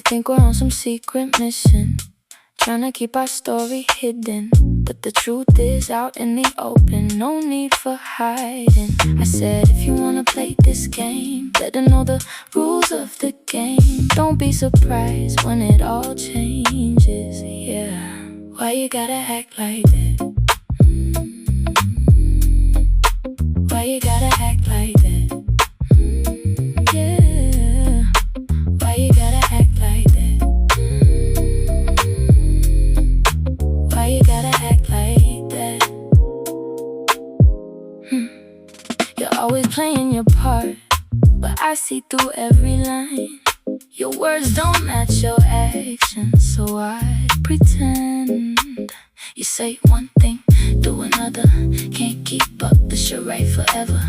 think we're on some secret mission, trying to keep our story hidden, but the truth is out in the open, no need for hiding. I said if you wanna play this game, better know the rules of the game. Don't be surprised when it all changes, yeah. Why you gotta act like that? Why you gotta act like that? Yeah. Why you gotta act like that? Why you gotta act like that? You're always playing your part, but I see through every line. Your words don't match your actions, so I pretend. You say one thing, do another, can't keep up, this you're right forever.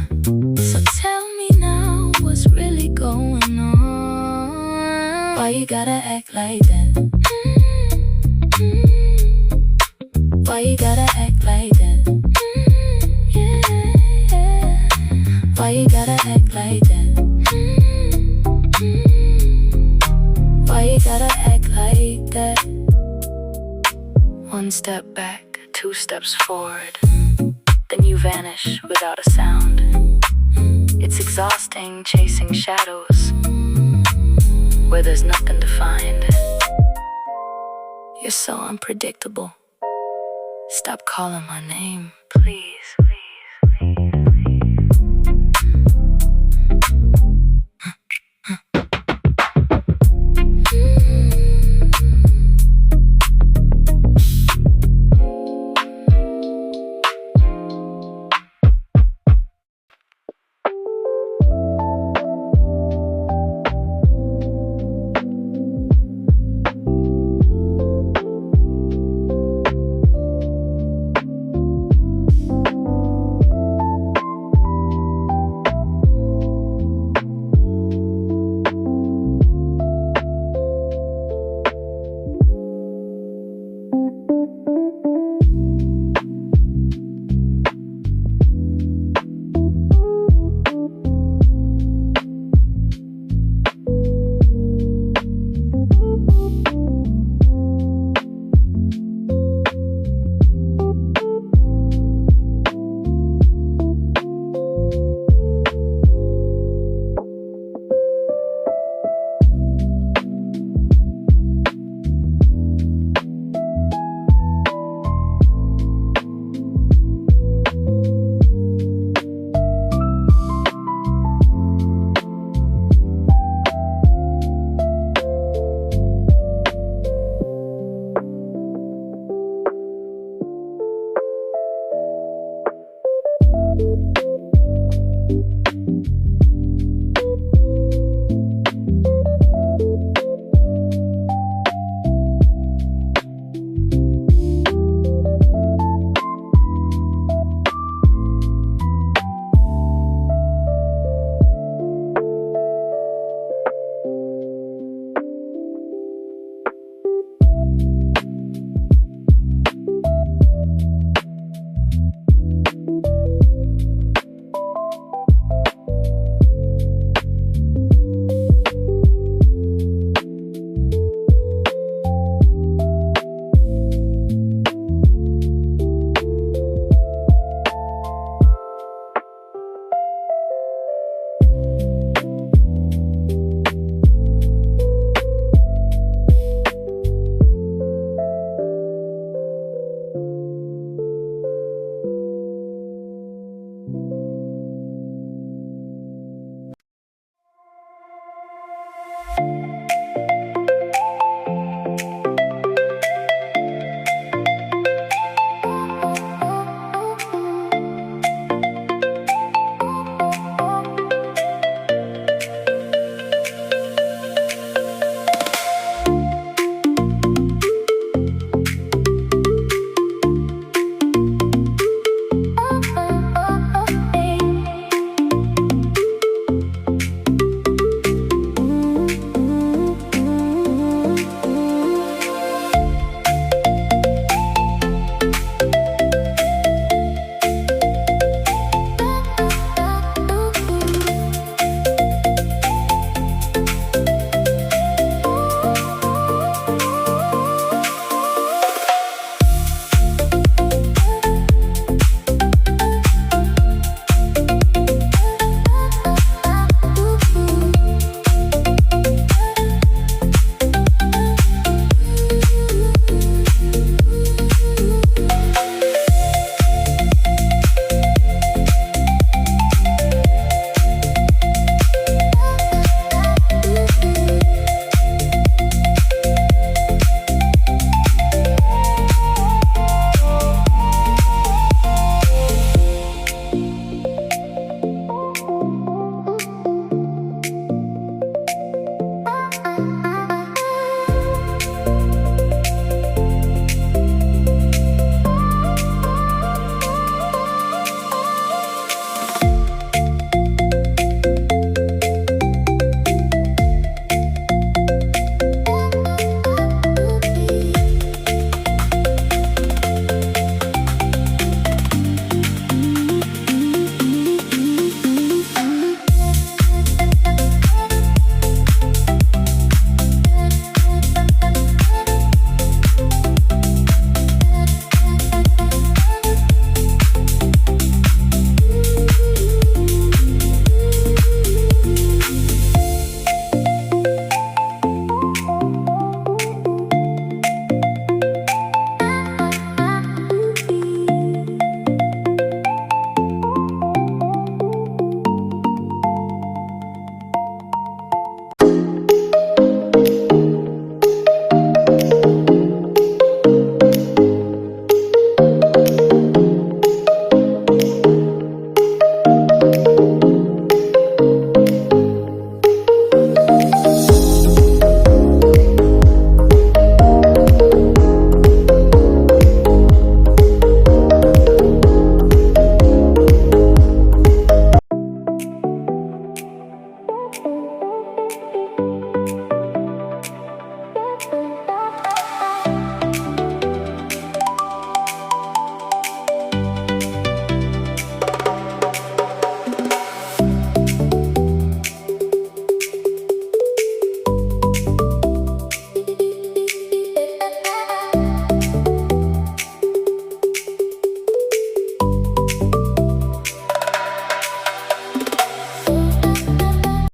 So tell me now, what's really going on? Why you gotta act like that? Why you gotta act like that? Yeah. Why you gotta act like that? Why you gotta act like that? One step back, two steps forward, then you vanish without a sound. It's exhausting chasing shadows where there's nothing to find. You're so unpredictable. Stop calling my name, please.